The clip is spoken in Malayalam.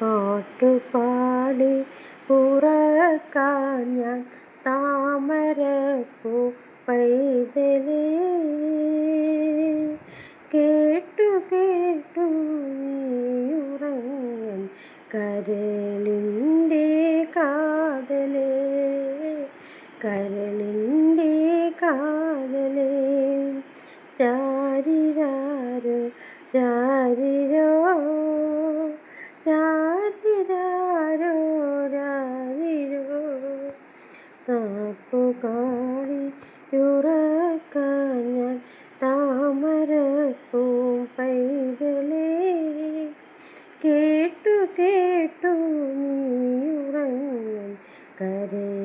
പാട്ടുപാടി ഉറക്കാൻ ഞാൻ താമരപ്പൂ പൈതലേ. കേട്ടു കേട്ടു നീയുറങ്ങൻ കരളിൻ്റെ കാതലേ, കരളിൻ്റെ കാതലേ. രാരിരാരോ രാരിരോ, രാരിരാരോ രാരിരോ. കാപ്പുകാരി ഉറക്കാൻ ഞാൻ താമരപ്പൂ പൈതലേ. കേട്ടു കേട്ടു നീയുറങ്ങൻ കരളിൻ്റെ